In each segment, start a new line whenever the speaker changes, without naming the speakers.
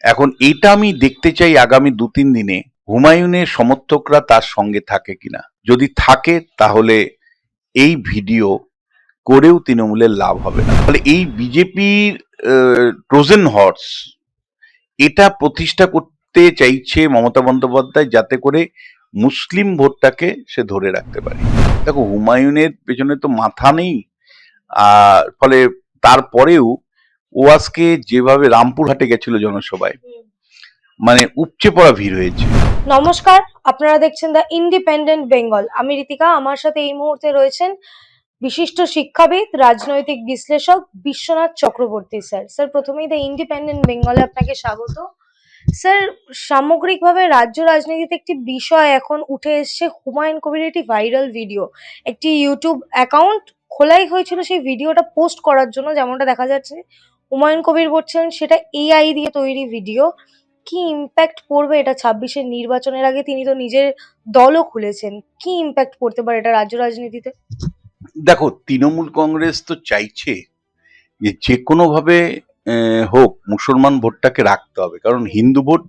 এখন এটা আমি দেখতে চাই আগামী ২-৩ দিনে হুমায়ুনের সমর্থকরা তার সঙ্গে থাকে কিনা। যদি থাকে তাহলে এই ভিডিও করেও তৃণমূলের লাভ হবে না। ফলে এই বিজেপির ট্রোজান হর্স এটা প্রতিষ্ঠা করতে চাইছে মমতা বন্দ্যোপাধ্যায়, যাতে করে মুসলিম ভোটটাকে সে ধরে রাখতে পারে। দেখো, হুমায়ুনের পেছনে তো মাথা নেই। ফলে তারপরেও ও আজকে যেভাবে রামপুরহাটে গেছিল জনসভায়, মানে উপচে পড়া ভিড় হয়েছে।
নমস্কার, আপনারা দেখছেন দ্য ইন্ডিপেন্ডেন্ট বেঙ্গল। আমি রীতিকা। আমার সাথে এই মুহূর্তে রয়েছেন বিশিষ্ট শিক্ষাবিদ, রাজনৈতিক বিশ্লেষক বিশ্বনাথ চক্রবর্তী স্যার। স্যার, প্রথমেই দ্য ইন্ডিপেন্ডেন্ট বেঙ্গলে আপনাকে স্বাগত। স্যার, সামগ্রিকভাবে রাজ্য রাজনীতিতে একটি বিষয় এখন উঠে এসছে, হুমায়ুন কবিরের একটি ভাইরাল ভিডিও। একটি ইউটিউব অ্যাকাউন্ট খোলাই হয়েছিল সেই ভিডিওটা পোস্ট করার জন্য, যেমনটা দেখা যাচ্ছে হুমায়ুন কবির বলছেন সেটা এআই দিয়ে তৈরি ভিডিও। কি ইম্প্যাক্ট পড়বে এটা ২৬-এর নির্বাচনের আগে? তিনি তো নিজের দলও খুলেছেন। কি ইম্প্যাক্ট পড়তে পারে এটা রাজ্য রাজনীতিতে?
দেখো, তৃণমূল কংগ্রেস তো চাইছে যে যে কোনো ভাবে হোক মুসলমান ভোটটাকে রাখতে হবে, কারণ হিন্দু ভোট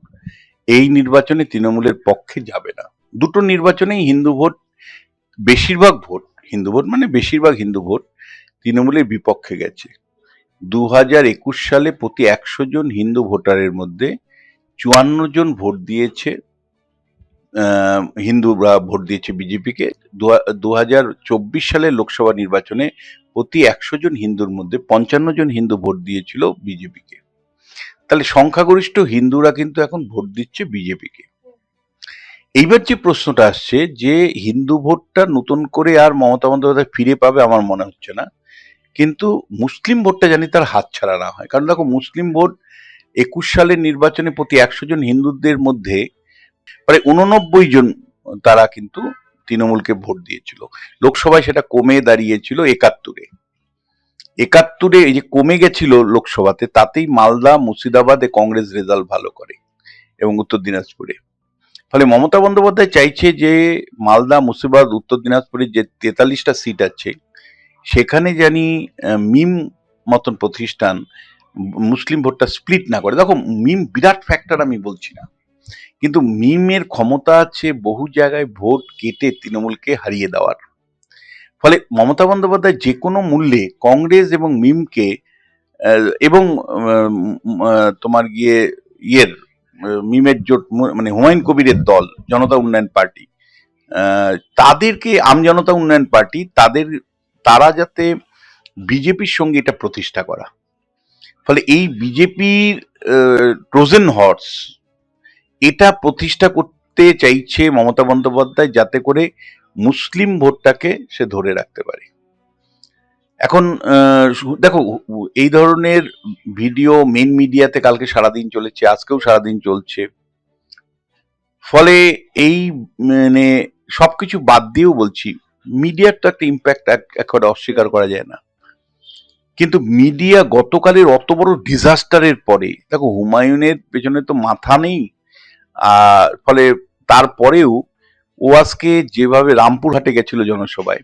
এই নির্বাচনে তৃণমূলের পক্ষে যাবে না। দুটো নির্বাচনেই হিন্দু ভোট, বেশিরভাগ ভোট হিন্দু ভোট, মানে বেশিরভাগ হিন্দু ভোট তৃণমূলের বিপক্ষে গেছে। ২০২১ সালে প্রতি ১০০ জন হিন্দু ভোটারের মধ্যে ৫৪ জন ভোট দিয়েছে, হিন্দুরা ভোট দিয়েছে বিজেপিকে। ২০২৪ সালের লোকসভা নির্বাচনে প্রতি ১০০ জন হিন্দুর মধ্যে ৫৫ জন হিন্দু ভোট দিয়েছিল বিজেপিকে। তাহলে সংখ্যাগরিষ্ঠ হিন্দুরা কিন্তু এখন ভোট দিচ্ছে বিজেপিকে। এইবার যে প্রশ্নটা আসছে যে হিন্দু ভোটটা নতুন করে আর মমতা বন্দ্যোপাধ্যায় ফিরে পাবে, আমার মনে হচ্ছে না। কিন্তু মুসলিম ভোটটা জানি তার হাতছাড়া না হয়। কারণ দেখো, মুসলিম ভোট ২১ সালের নির্বাচনে প্রতি ১০০ জন হিন্দুদের মধ্যে প্রায় ৮৯ জন তারা কিন্তু তৃণমূলকে ভোট দিয়েছিল। লোকসভায় সেটা কমে দাঁড়িয়েছিল ৭১-এ। ৭১-এ এই যে কমে গেছিল লোকসভাতে, তাতেই মালদা, মুর্শিদাবাদে কংগ্রেস রেজাল্ট ভালো করে এবং উত্তর দিনাজপুরে। ফলে মমতা বন্দ্যোপাধ্যায় চাইছে যে মালদা, মুর্শিদাবাদ, উত্তর দিনাজপুরের যে ৪৩টা সিট আছে সেখানে জানি মিম মতন প্রতিষ্ঠান মুসলিম ভোটটা স্প্লিট না করে। দেখো, মিম বিরাট ফ্যাক্টর আমি বলছি না, কিন্তু মিমের ক্ষমতা আছে বহু জায়গায় ভোট কেটে তৃণমূলকে হারিয়ে দেওয়ার। ফলে মমতা বন্দ্যোপাধ্যায় যে কোনো মূল্যে কংগ্রেস এবং মিমকে এবং তোমার গিয়ে ইয়ের মিমের জোট, মানে হুমায়ুন কবিরের দল জনতা উন্নয়ন পার্টি, তাদেরকে আমজনতা উন্নয়ন পার্টি তারা যাতে বিজেপির সঙ্গে এটা প্রতিষ্ঠা করা। ফলে এই বিজেপির ট্রোজান হর্স এটা প্রতিষ্ঠা করতে চাইছে মমতা বন্দ্যোপাধ্যায়, যাতে করে মুসলিম ভোটটাকে সে ধরে রাখতে পারে। এখন দেখো, এই ধরনের ভিডিও মেন মিডিয়াতে কালকে সারাদিন চলেছে, আজকেও সারাদিন চলছে। ফলে এই মানে সবকিছু বাদ দিয়েও বলছি, মিডিয়ার তো একটা ইম্প্যাক্ট একেবারে অস্বীকার করা যায় না। কিন্তু মিডিয়া গতকালের অত বড় ডিজাস্টারের পরে, দেখো হুমায়ুনের পেছনে তো মাথা নেই। ফলে তারপরেও ও আজকে যেভাবে রামপুরহাটে গেছিল জনসভায়,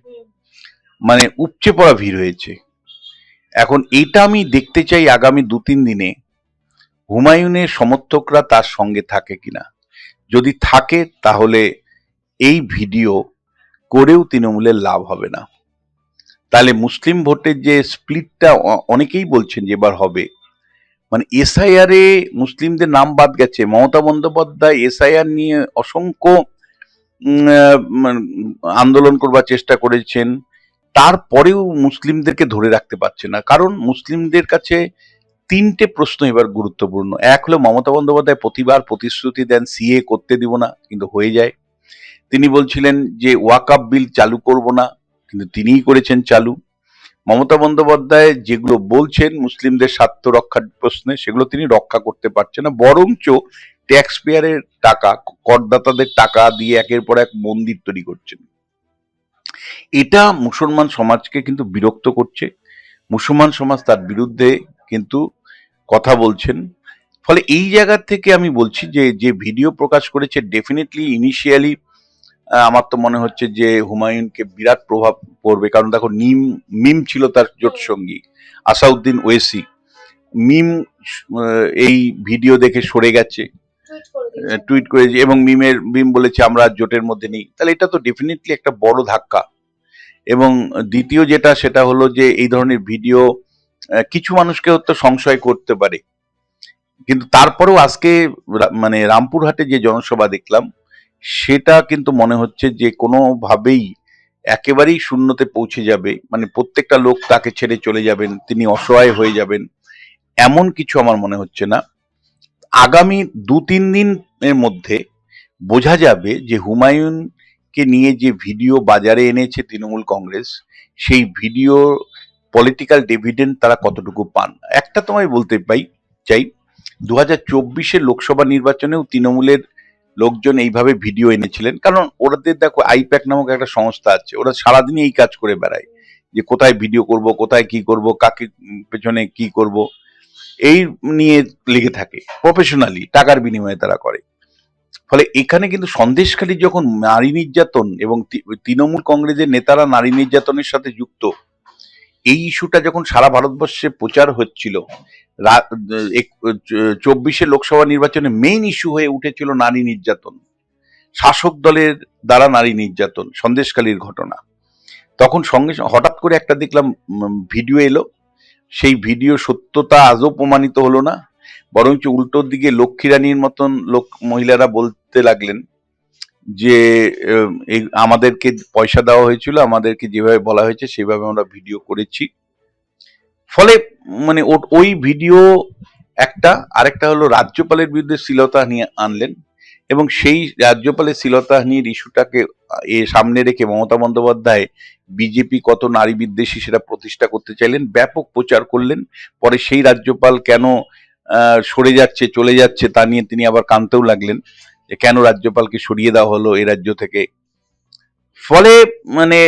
মানে উপচে পড়া ভিড় হয়েছে। এখন এটা আমি দেখতে চাই আগামী ২-৩ দিনে হুমায়ুনের সমর্থকরা তার সঙ্গে থাকে কিনা। যদি থাকে তাহলে এই ভিডিও করেও তৃণমূলের লাভ হবে না। তাহলে মুসলিম ভোটের যে স্প্লিটটা অনেকেই বলছেন যে এবার হবে, মানে এসআইআর এ মুসলিমদের নাম বাদ গেছে। মমতা বন্দ্যোপাধ্যায় এসআইআর নিয়ে অসংখ্য মানে আন্দোলন করবার চেষ্টা করেছেন, তারপরেও মুসলিমদেরকে ধরে রাখতে পারছে না। কারণ মুসলিমদের কাছে ৩টে প্রশ্ন এবার গুরুত্বপূর্ণ। এক হলো, মমতা বন্দ্যোপাধ্যায় প্রতিবার প্রতিশ্রুতি দেন সিএ করতে দিব না, কিন্তু হয়ে যায়। তিনি বলছিলেন যে ওয়াকআপ বিল চালু করব না, কিন্তু তিনিই করেছেন চালু। মমতা বন্দ্যোপাধ্যায় যেগুলো বলছেন মুসলিমদের স্বার্থ রক্ষার প্রশ্নে, সেগুলো তিনি রক্ষা করতে পারছেন না, বরঞ্চ ট্যাক্স পেয়ারের টাকা, করদাতাদের টাকা দিয়ে একের পর এক মন্দির তৈরি করছেন। এটা মুসলমান সমাজকে কিন্তু বিরক্ত করছে। মুসলমান সমাজ তার বিরুদ্ধে কিন্তু কথা বলছেন। ফলে এই জায়গা থেকে আমি বলছি যে যে ভিডিও প্রকাশ করেছে, ডেফিনেটলি ইনিশিয়ালি আমার তো মনে হচ্ছে যে হুমায়ুনকে বিরাট প্রভাব পড়বে। কারণ দেখো, মিম ছিল তার জোট সঙ্গী, আসাউদ্দিন ওয়েসি। মিম এই ভিডিও দেখে সরে গেছে, টুইট করেছে এবং মিম বলেছে আমরা আর জোটের মধ্যে নেই। তাহলে এটা তো ডেফিনেটলি একটা বড় ধাক্কা। এবং দ্বিতীয় যেটা সেটা হলো যে এই ধরনের ভিডিও কিছু মানুষকে তো সংশয় করতে পারে, কিন্তু তারপরেও আজকে মানে রামপুরহাটে যে জনসভা দেখলাম সেটা কিন্তু মনে হচ্ছে যে কোনোভাবেই একেবারেই শূন্যতে পৌঁছে যাবে, মানে প্রত্যেকটা লোক তাকে ছেড়ে চলে যাবেন, তিনি অসহায় হয়ে যাবেন, এমন কিছু আমার মনে হচ্ছে না। আগামী 2-3 দিনের মধ্যে বোঝা যাবে যে হুমায়ুনকে নিয়ে যে ভিডিও বাজারে এনেছে তৃণমূল কংগ্রেস, সেই ভিডিও পলিটিক্যাল ডিভিডেন্ড তারা কতটুকু পান। একটা তোমায় বলতে চাই, 2024-এর লোকসভা নির্বাচনেও তৃণমূলের লোকজন এইভাবে ভিডিও এনেছিলেন, কারণ ওদের দেখো আইপ্যাক নামক একটা সংস্থা আছে, ওরা সারাদিনই এই কাজ করে বেড়ায় যে কোথায় ভিডিও করব, কোথায় কি করব, কাকে পেছনে কি করব, এই নিয়ে লেগে থাকে প্রফেশনালি, টাকার বিনিময়ে তারা করে। ফলে এখানে কিন্তু সন্দেশখালী যখন নারী নির্যাতন এবং তৃণমূল কংগ্রেসের নেতারা নারী নির্যাতনের সাথে যুক্ত, এই ইস্যুটা যখন সারা ভারতবর্ষে প্রচার হচ্ছিল, 24-এর লোকসভা নির্বাচনে মেইন ইস্যু হয়ে উঠেছিল নারী নির্যাতন, শাসক দলের দ্বারা নারী নির্যাতন, সন্দেশখালীর ঘটনা। তখন সঙ্গে হঠাৎ করে একটা দেখলাম ভিডিও এলো, সেই ভিডিও সত্যতা আজও প্রমাণিত হলো না, বরঞ্চ উল্টোর দিকে লক্ষ্মী রানীর মতন মহিলারা বলতে লাগলেন যে আমাদেরকে পয়সা দেওয়া হয়েছিল, আমাদেরকে যেভাবে বলা হয়েছে সেভাবে আমরা ভিডিও করেছি। ফলে মানে ওই ভিডিও একটা, আরেকটা হলো রাজ্যপালের বিরুদ্ধে শ্লীলতাহানি আনলেন এবং সেই রাজ্যপালের শ্লীলতাহানির ইস্যুটাকে সামনে রেখে মমতা বন্দ্যোপাধ্যায় বিজেপি কত নারী বিদ্বেষী সেটা প্রতিষ্ঠা করতে চাইলেন, ব্যাপক প্রচার করলেন। পরে সেই রাজ্যপাল কেন সরে যাচ্ছে, চলে যাচ্ছে, তা নিয়ে তিনি আবার কাঁদতেও লাগলেন যে কেন রাজ্যপালকে সরিয়ে দেওয়া হলো এই রাজ্য থেকে। ফলে মানে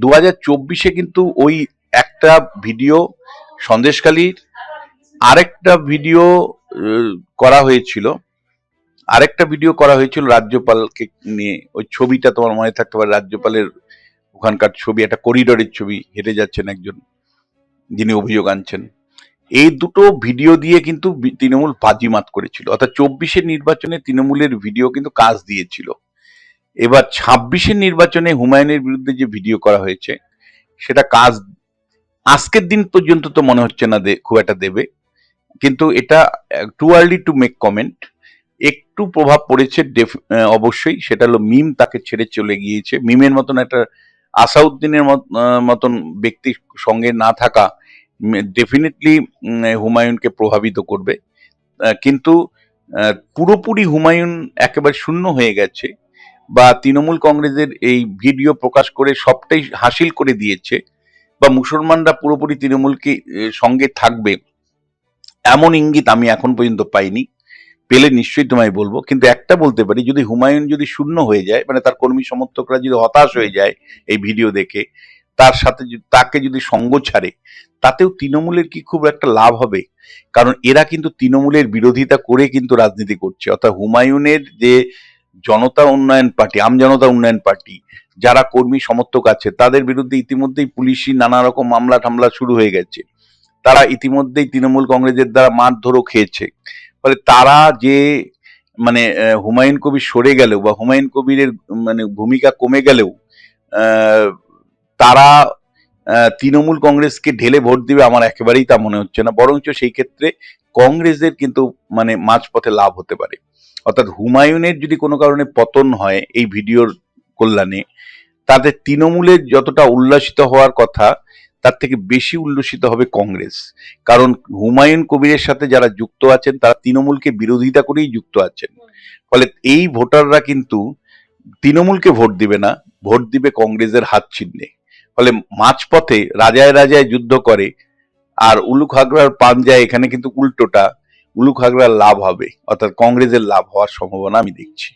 2024-এ কিন্তু ওই একটা ভিডিও সন্দেশখালীর, আরেকটা ভিডিও করা হয়েছিল, রাজ্যপালকে নিয়ে, ওই ছবিটা তোমার মনে থাকতে পারে, রাজ্যপালের ওখানকার ছবি, একটা করিডোরের ছবি, হেঁটে যাচ্ছেন একজন যিনি অভিযোগ আনছেন। এই দুটো ভিডিও দিয়ে কিন্তু তৃণমূল বাজিমাত করেছিল, অর্থাৎ 24-এর নির্বাচনে তৃণমূলের ভিডিও কিন্তু কাজ দিয়েছিল। এবার 26-এর নির্বাচনে হুমায়ুনের বিরুদ্ধে যে ভিডিও করা হয়েছে সেটা কাজ আজকের দিন পর্যন্ত তো মনে হচ্ছে না খুব একটা দেবে, কিন্তু এটা too early to make comment. একটু প্রভাব পড়েছে অবশ্যই, সেটা হলো মিম তাকে ছেড়ে চলে গিয়েছে। মিমের মতন একটা আসাউদ্দিনের মতন ব্যক্তির সঙ্গে না থাকা ডেফিনেটলি হুমায়ুনকে প্রভাবিত করবে, কিন্তু পুরোপুরি হুমায়ুন একেবারে শূন্য হয়ে গেছে বা তৃণমূল কংগ্রেসের এই ভিডিও প্রকাশ করে সবটাই হাসিল করে দিয়েছে বা মুসলমানরা পুরোপুরি তৃণমূলকে সঙ্গে থাকবে, এমন ইঙ্গিত আমি এখন পর্যন্ত পাইনি। পেলে নিশ্চয়ই তোমায় বলবো। কিন্তু একটা বলতে পারি, যদি হুমায়ুন যদি শূন্য হয়ে যায়, মানে তার কর্মী সমর্থকরা যদি হতাশ হয়ে যায় এই ভিডিও দেখে, তার সাথে তাকে যদি সঙ্গ ছাড়ে, তাতেও তৃণমূলের কি খুব একটা লাভ হবে? কারণ এরা কিন্তু তৃণমূলের বিরোধিতা করে কিন্তু রাজনীতি করছে, অর্থাৎ হুমায়ুনের যে জনতা উন্নয়ন পার্টি, আমজনতা উন্নয়ন পার্টি, যারা কর্মী সমর্থক আছে তাদের বিরুদ্ধে ইতিমধ্যেই পুলিশি নানা রকম মামলা টামলা শুরু হয়ে গেছে, তারা ইতিমধ্যেই তৃণমূল কংগ্রেসের দ্বারা মারধরও খেয়েছে। ফলে তারা যে মানে হুমায়ুন কবির সরে গেলেও বা হুমায়ুন কবিরের মানে ভূমিকা কমে গেলেও তারা তৃণমূল কংগ্রেসকে ঢেলে ভোট দিবে আমার একেবারেই তা মনে হচ্ছে না, বরঞ্চ সেই ক্ষেত্রে কংগ্রেসের কিন্তু মানে মাঝপথে লাভ হতে পারে। অর্থাৎ হুমায়ুনের যদি কোনো কারণে পতন হয় এই ভিডিওর কল্যাণে, তাদের তৃণমূলের যতটা উল্লাসিত হওয়ার কথা তার থেকে বেশি উল্লসিত হবে কংগ্রেস। কারণ হুমায়ুন কবিরের সাথে যারা যুক্ত আছেন তারা তৃণমূলকে বিরোধিতা করেই যুক্ত আছেন। ফলে এই ভোটাররা কিন্তু তৃণমূলকে ভোট দিবে না, ভোট দিবে কংগ্রেসের হাত চিহ্নে। ফলে মাঝপথে রাজায় রাজায় যুদ্ধ করে আর উলুক হাগরার পান যায়, এখানে কিন্তু উল্টোটা, উলুক হাগরার লাভ হবে, অর্থাৎ কংগ্রেসের লাভ হওয়ার সম্ভাবনা আমি দেখছি।